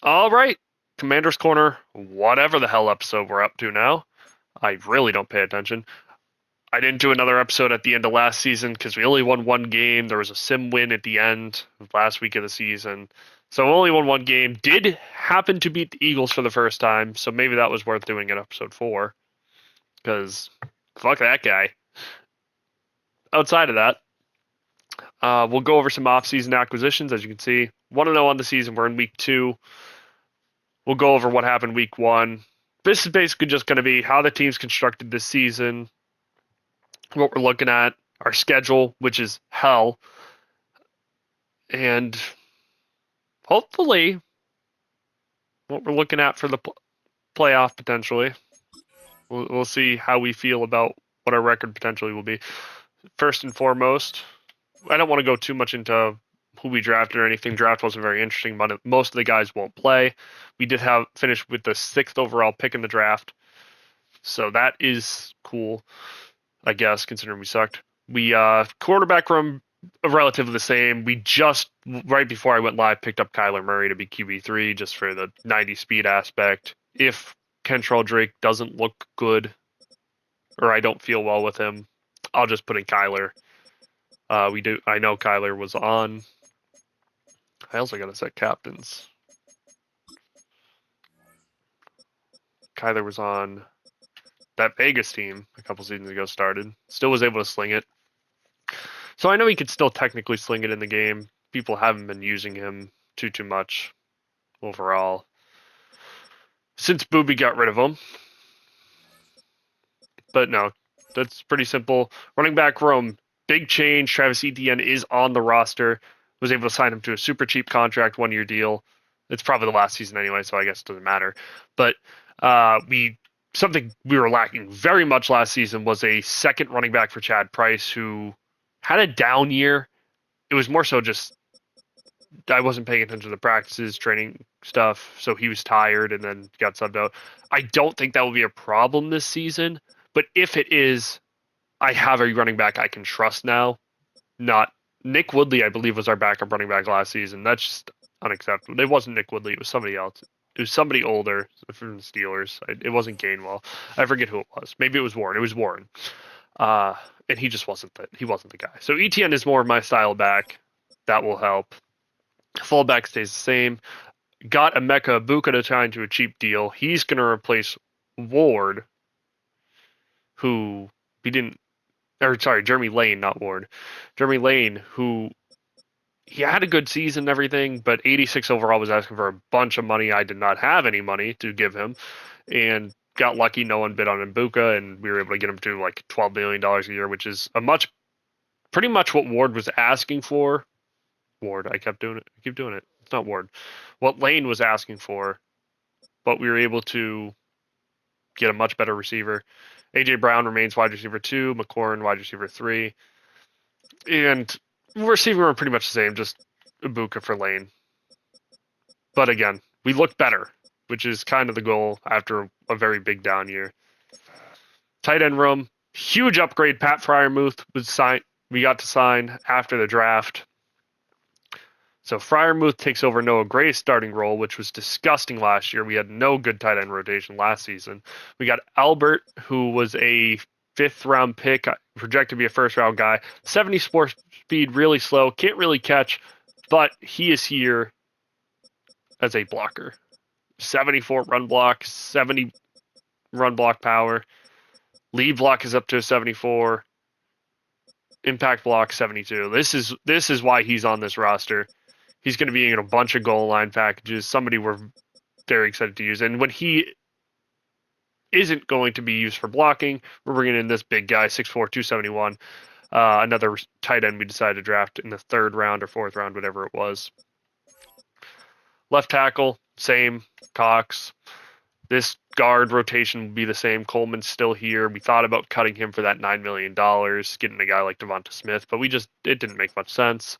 All right, Commander's Corner, whatever the hell episode we're up to now. I really don't pay attention. I didn't do another episode at the end of last season because we only won one game. There was a sim win at the end of last week of the season. So we only won one game. Did happen to beat the Eagles for the first time, so maybe that was worth doing in episode 4 because fuck that guy. Outside of that, we'll go over some off-season acquisitions. As you can see, 1-0 on the season. We're in week 2. We'll go over what happened week 1. This is basically just going to be how the team's constructed this season, what we're looking at, our schedule, which is hell, and hopefully what we're looking at for the playoff potentially. We'll see how we feel about what our record potentially will be. First and foremost, I don't want to go too much into who we drafted or anything. Draft wasn't very interesting, but most of the guys won't play. We did have finished with the 6th overall pick in the draft, so that is cool, I guess, considering we sucked. We quarterback room relatively the same. We just right before I went live picked up Kyler Murray to be QB3 just for the 90 speed aspect. If Kentrell Drake doesn't look good or I don't feel well with him, I'll just put in Kyler. We do. I know Kyler was on. I also got to set captains. Kyler was on that Vegas team a couple seasons ago. Started. Still was able to sling it. So I know he could still technically sling it in the game. People haven't been using him too much overall since Booby got rid of him. But no, that's pretty simple. Running back room, big change. Travis Etienne is on the roster. Was able to sign him to a super cheap contract, 1-year deal. It's probably the last season anyway, so I guess it doesn't matter. But something we were lacking very much last season was a second running back for Chad Price, who had a down year. It was more so just I wasn't paying attention to the practices, training stuff, so he was tired and then got subbed out. I don't think that will be a problem this season, but if it is, I have a running back I can trust now. Not Nick Woodley, I believe, was our backup running back last season. That's just unacceptable. It wasn't Nick Woodley; it was somebody else. It was somebody older from the Steelers. It wasn't Gainwell. I forget who it was. Maybe it was Warren. It was Warren. And he just wasn't the guy. So ETN is more of my style back. That will help. Fullback stays the same. Got Emeka Ibuka to sign to a cheap deal. He's going to replace Ward, who he didn't. Or sorry, Jeremy Lane, not Ward. Jeremy Lane, who he had a good season and everything, but 86 overall was asking for a bunch of money. I did not have any money to give him, and got lucky. No one bid on Ibuka, and we were able to get him to like $12 million a year, which is pretty much what Ward was asking for. Ward, I keep doing it. It's not Ward. What Lane was asking for, but we were able to get a much better receiver. AJ Brown remains wide receiver 2, McLaurin wide receiver 3, and receiver are pretty much the same, just Ibuka for Lane. But again, we look better, which is kind of the goal after a very big down year. Tight end room, huge upgrade. Pat Fryermuth was signed. We got to sign after the draft. So Fryermuth takes over Noah Gray's starting role, which was disgusting last year. We had no good tight end rotation last season. We got Albert, who was a 5th-round pick, projected to be a first-round guy. 70 speed, really slow, can't really catch, but he is here as a blocker. 74 run block, 70 run block power. Lead block is up to a 74. Impact block 72. This is why he's on this roster. He's going to be in a bunch of goal line packages. Somebody we're very excited to use. And when he isn't going to be used for blocking, we're bringing in this big guy, 6'4", 271. Another tight end we decided to draft in the 3rd round or 4th round, whatever it was. Left tackle, same, Cox. This guard rotation will be the same. Coleman's still here. We thought about cutting him for that $9 million, getting a guy like Devonta Smith, but it didn't make much sense.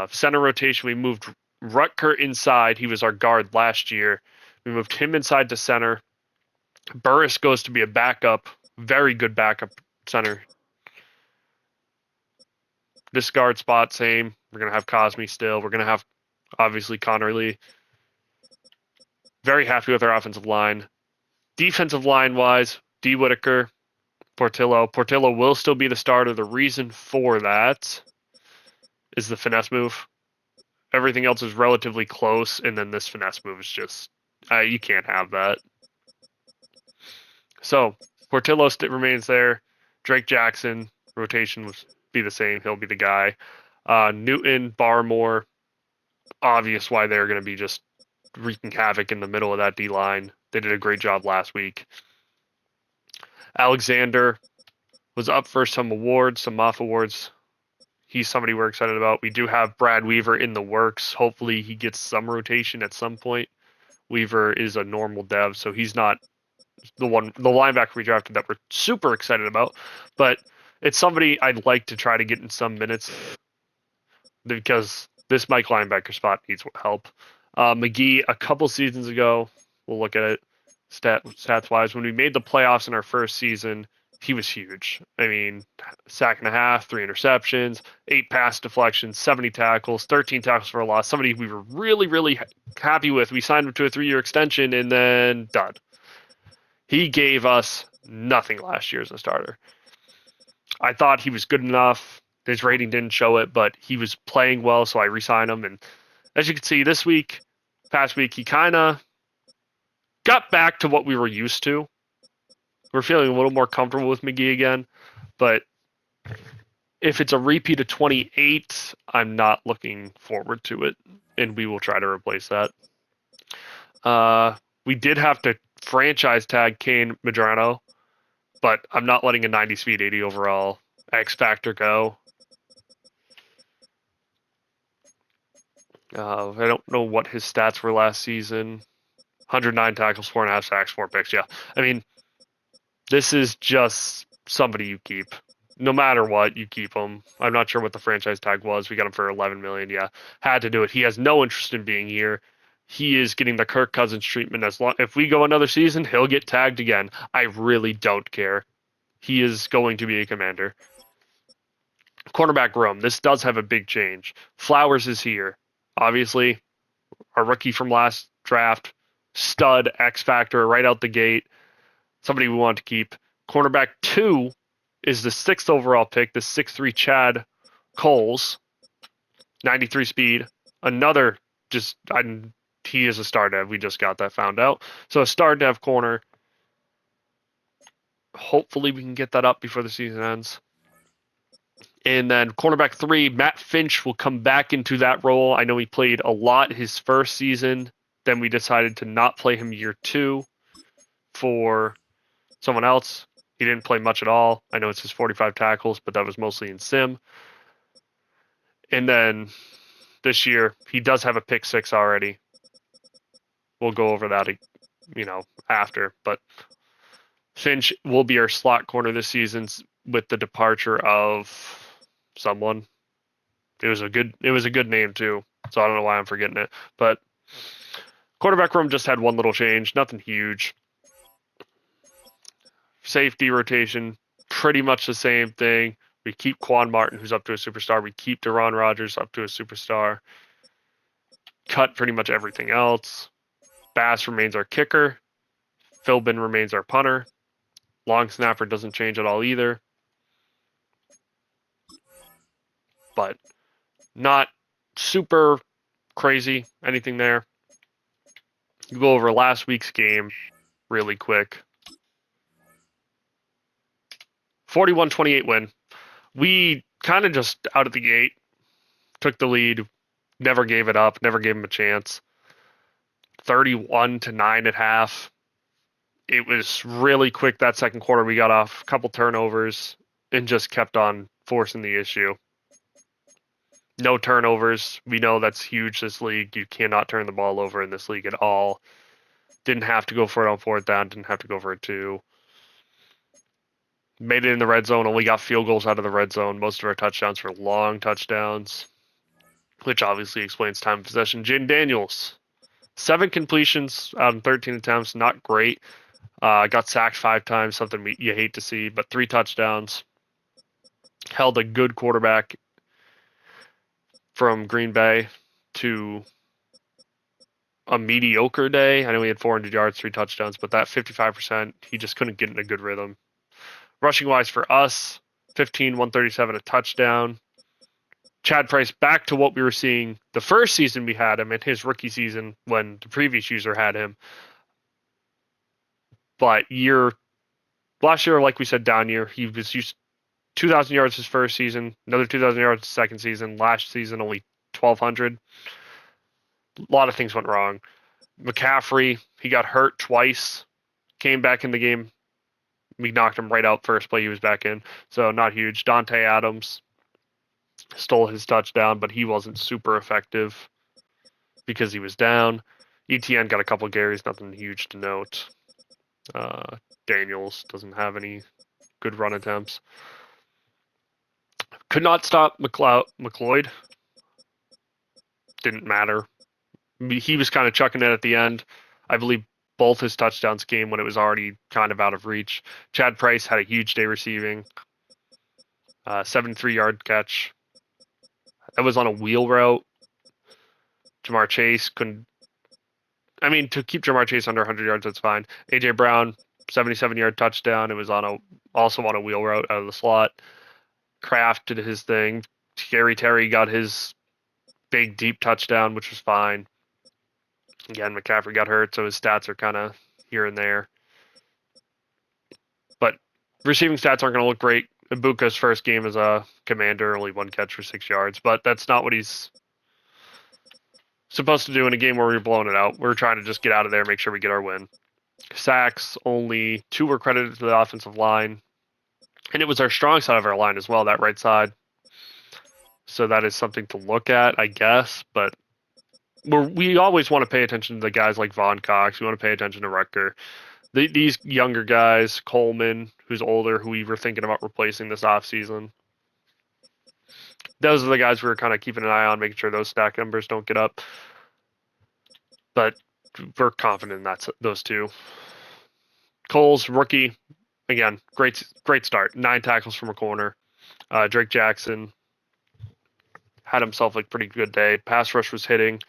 Center rotation, we moved Rutger inside. He was our guard last year. We moved him inside to center. Burris goes to be a backup, very good backup center. This guard spot, same. We're going to have Cosme still. We're going to have, obviously, Connor Lee. Very happy with our offensive line. Defensive line wise, D. Whitaker, Portillo. Portillo will still be the starter. The reason for that is the finesse move. Everything else is relatively close, and then this finesse move is just you can't have that. So Portillo remains there. Drake Jackson rotation will be the same. He'll be the guy. Newton, Barmore, obvious why they're going to be just wreaking havoc in the middle of that D line. They did a great job last week. Alexander was up for some awards, some Moff awards. He's somebody we're excited about. We do have Brad Weaver in the works. Hopefully he gets some rotation at some point. Weaver is a normal dev, so he's not the linebacker we drafted that we're super excited about, but it's somebody I'd like to try to get in some minutes because this Mike linebacker spot needs help. McGee, a couple seasons ago, we'll look at it stats wise. When we made the playoffs in our first season, he was huge. I mean, sack and a half, 3 interceptions, 8 pass deflections, 70 tackles, 13 tackles for a loss. Somebody we were really, really happy with. We signed him to a 3-year extension and then done. He gave us nothing last year as a starter. I thought he was good enough. His rating didn't show it, but he was playing well, so I re-signed him. And as you can see, past week, he kind of got back to what we were used to. We're feeling a little more comfortable with McGee again, but if it's a repeat of 28, I'm not looking forward to it, and we will try to replace that. We did have to franchise tag Kane Medrano, but I'm not letting a 90 speed 80 overall X Factor go. I don't know what his stats were last season. 109 tackles, 4.5 sacks, 4 picks. Yeah. I mean, this is just somebody you keep. No matter what, you keep him. I'm not sure what the franchise tag was. We got him for 11 million. Yeah. Had to do it. He has no interest in being here. He is getting the Kirk Cousins treatment. If we go another season, he'll get tagged again. I really don't care. He is going to be a Commander. Cornerback room. This does have a big change. Flowers is here. Obviously, our rookie from last draft, stud, X Factor, right out the gate. Somebody we want to keep. Cornerback 2 is the 6th overall pick, the 6'3 Chad Coles, 93 speed. Another he is a star dev. We just got that found out. So a star dev corner. Hopefully we can get that up before the season ends. And then cornerback 3, Matt Finch will come back into that role. I know he played a lot his first season. Then we decided to not play him year 2 for someone else. He didn't play much at all. I know it's his 45 tackles, but that was mostly in sim. And then this year, he does have a pick 6 already. We'll go over that, after. But Finch will be our slot corner this season with the departure of someone. It was a good name too, so I don't know why I'm forgetting it. But quarterback room just had one little change, nothing huge. Safety rotation, pretty much the same thing. We keep Quan Martin, who's up to a superstar. We keep Deron Rodgers up to a superstar. Cut pretty much everything else. Bass remains our kicker. Philbin remains our punter. Long snapper doesn't change at all either. But not super crazy, anything there. You go over last week's game really quick. 41-28 win. We kind of just out of the gate took the lead, never gave it up, never gave him a chance. 31-9 at half. It was really quick that second quarter. We got off a couple turnovers and just kept on forcing the issue. No turnovers. We know that's huge this league. You cannot turn the ball over in this league at all. Didn't have to go for it on 4th down. Didn't have to go for it 2. Made it in the red zone. Only got field goals out of the red zone. Most of our touchdowns were long touchdowns, which obviously explains time of possession. Jaden Daniels, 7 completions out of 13 attempts. Not great. Got sacked 5 times, something you hate to see, but 3 touchdowns. Held a good quarterback from Green Bay to a mediocre day. I know he had 400 yards, 3 touchdowns, but that 55%, he just couldn't get in a good rhythm. Rushing wise for us, 15, 137, a touchdown. Chad Price back to what we were seeing the first season we had him in his rookie season when the previous user had him. But last year, like we said, down year, he was used 2,000 yards his first season, another 2,000 yards his second season. Last season, only 1,200. A lot of things went wrong. McCaffrey, he got hurt twice, came back in the game. We knocked him right out first play he was back in, so not huge. Dante Adams stole his touchdown, but he wasn't super effective because he was down. ETN got a couple of Garys, nothing huge to note. Daniels doesn't have any good run attempts. Could not stop McLeod. Didn't matter. He was kind of chucking it at the end. I believe both his touchdowns came when it was already kind of out of reach. Chad Price had a huge day receiving. 73-yard catch. That was on a wheel route. Jamar Chase couldn't. I mean, to keep Jamar Chase under 100 yards, that's fine. AJ Brown, 77-yard touchdown. It was also on a wheel route out of the slot. Kraft did his thing. Scary Terry got his big deep touchdown, which was fine. Again, McCaffrey got hurt, so his stats are kind of here and there. But receiving stats aren't going to look great. Ibuka's first game as a commander, only 1 catch for 6 yards, but that's not what he's supposed to do in a game where we're blowing it out. We're trying to just get out of there, make sure we get our win. Sacks, only 2 were credited to the offensive line. And it was our strong side of our line as well, that right side. So that is something to look at, I guess. But we always want to pay attention to the guys like Von Cox. We want to pay attention to Rucker. These younger guys, Coleman, who's older, who we were thinking about replacing this offseason. Those are the guys we were kind of keeping an eye on, making sure those stack numbers don't get up. But we're confident in those two. Coles, rookie, again, great start. 9 tackles from a corner. Drake Jackson had himself a pretty good day. Pass rush was hitting.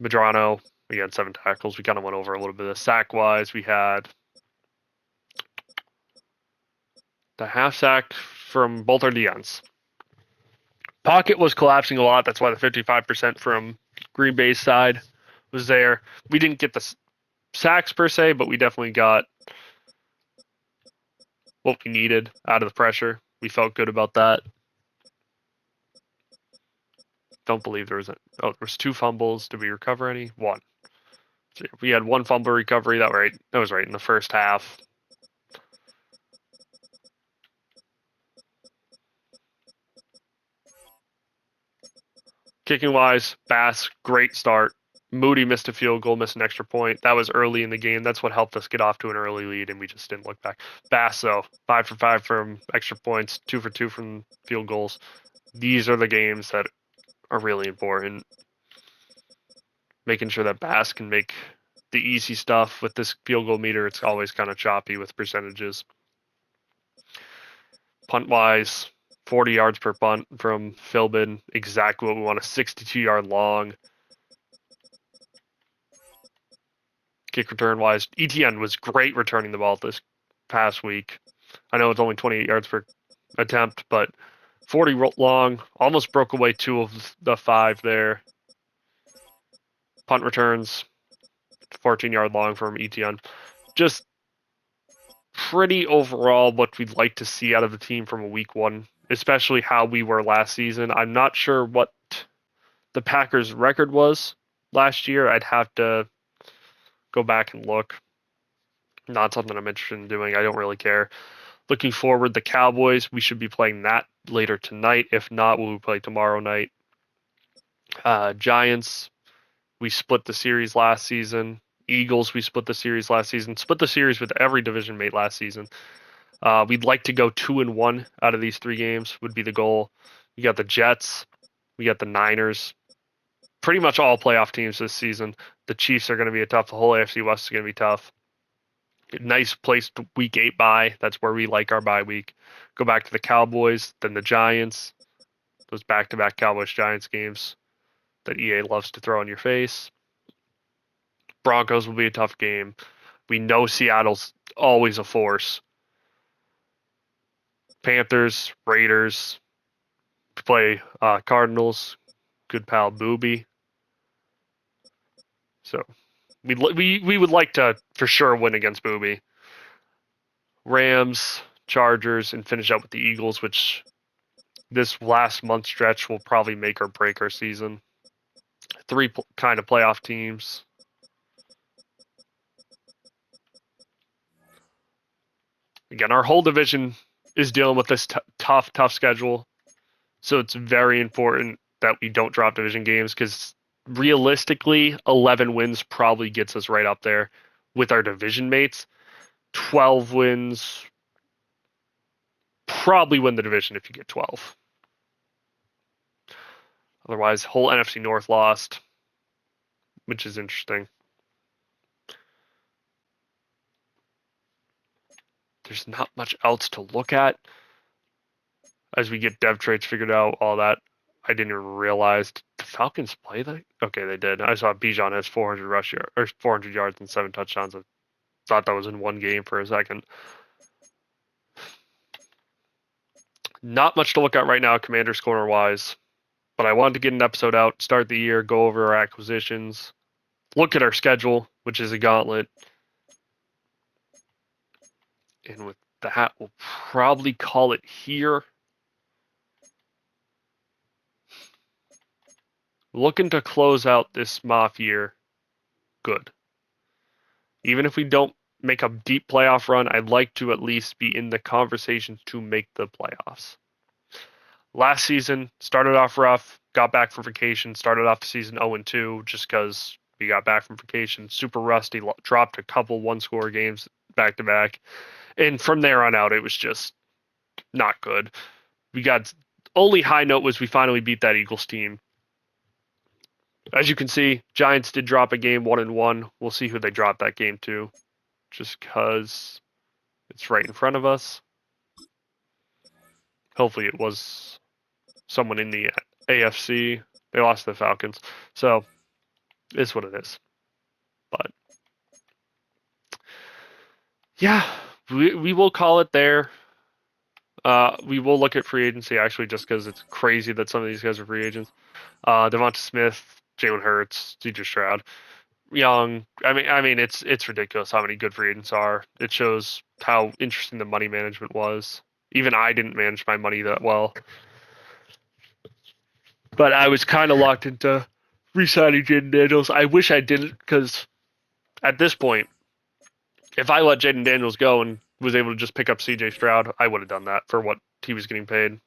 Medrano, again, 7 tackles. We kind of went over a little bit of sack-wise. We had the half sack from both our DNs. Pocket was collapsing a lot. That's why the 55% from Green Bay's side was there. We didn't get the sacks per se, but we definitely got what we needed out of the pressure. We felt good about that. Don't believe there was 2 fumbles. Did we recover any? 1. So we had 1 fumble recovery. That was right in the first half. Kicking wise, Bass, great start. Moody missed a field goal, missed an extra point. That was early in the game. That's what helped us get off to an early lead, and we just didn't look back. Bass, though, 5 for 5 from extra points, 2 for 2 from field goals. These are the games that are really important. Making sure that Bass can make the easy stuff with this field goal meter. It's always kind of choppy with percentages. Punt-wise, 40 yards per punt from Philbin. Exactly what we want, a 62-yard long. Kick return-wise, ETN was great returning the ball this past week. I know it's only 28 yards per attempt, but 40 long, almost broke away 2 of the 5 there. Punt returns, 14-yard long from ETN. Just pretty overall what we'd like to see out of the team from a week 1, especially how we were last season. I'm not sure what the Packers' record was last year. I'd have to go back and look. Not something I'm interested in doing. I don't really care. Looking forward, the Cowboys, we should be playing that later tonight. If not, we'll play tomorrow night. Giants, we split the series last season. Eagles, we split the series last season. Split the series with every division mate last season. We'd like to go 2-1 out of these 3 games would be the goal. You got the Jets. We got the Niners. Pretty much all playoff teams this season. The Chiefs are going to be tough. The whole AFC West is going to be tough. Nice place to week 8 bye. That's where we like our bye week. Go back to the Cowboys, then the Giants. Those back-to-back Cowboys-Giants games that EA loves to throw in your face. Broncos will be a tough game. We know Seattle's always a force. Panthers, Raiders, play Cardinals, good pal Booby. So we would like to for sure win against Booby. Rams, Chargers, and finish up with the Eagles, which this last month stretch will probably make or break our season. Three kind of playoff teams. Again, our whole division is dealing with this tough schedule. So it's very important that we don't drop division games because realistically, 11 wins probably gets us right up there with our division mates. 12 wins probably win the division if you get 12. Otherwise, whole NFC North lost, which is interesting. There's not much else to look at as we get dev traits figured out, all that. I didn't even realize. Did the Falcons play that? Okay, they did. I saw Bijan has 400 rush yard, or 400 yards and 7 touchdowns. I thought that was in one game for a second. Not much to look at right now, Commanders corner wise, but I wanted to get an episode out, start the year, go over our acquisitions, look at our schedule, which is a gauntlet. And with that, we'll probably call it here. Looking to close out this Moff year good. Even if we don't make a deep playoff run, I'd like to at least be in the conversations to make the playoffs. Last season, started off rough, got back from vacation, started off the season 0-2 just because we got back from vacation, super rusty, dropped a couple one-score games back-to-back. And from there on out, it was just not good. We got only high note was we finally beat that Eagles team. As you can see, Giants did drop a game 1-1. We'll see who they drop that game to, just because it's right in front of us. Hopefully it was someone in the AFC. They lost to the Falcons. So it's what it is. But yeah, we will call it there. We will look at free agency actually, just because it's crazy that some of these guys are free agents. Devonta Smith, Jalen Hurts, CJ Stroud, Young. I mean, it's ridiculous how many good free agents are. It shows how interesting the money management was. Even I didn't manage my money that well, but I was kind of locked into re-signing Jayden Daniels. I wish I didn't, because at this point, if I let Jayden Daniels go and was able to just pick up CJ Stroud, I would have done that for what he was getting paid.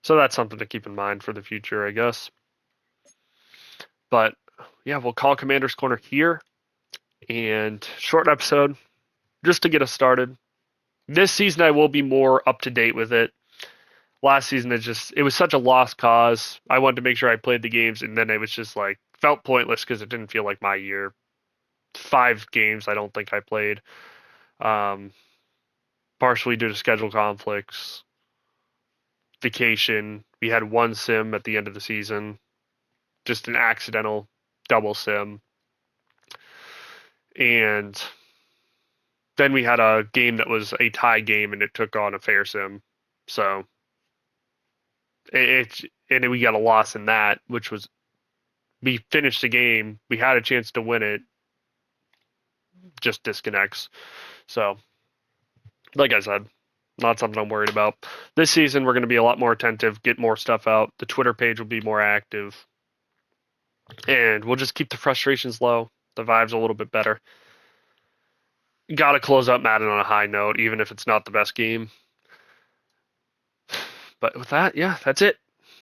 So that's something to keep in mind for the future, I guess. But yeah, we'll call Commander's Corner here, and short episode just to get us started. This season I will be more up to date with it. Last season it was such a lost cause. I wanted to make sure I played the games, and then it was just like felt pointless because it didn't feel like my year. 5 games I don't think I played. Partially due to schedule conflicts, vacation. We had one sim at the end of the season, just an accidental double sim. And then we had a game that was a tie game and it took on a fair sim. So and we got a loss in that, which was we finished the game, we had a chance to win it, just disconnects. So like I said, not something I'm worried about. This season, we're going to be a lot more attentive, get more stuff out. The Twitter page will be more active. And we'll just keep the frustrations low, the vibes a little bit better. Got to close out Madden on a high note, even if it's not the best game. But with that, yeah, that's it.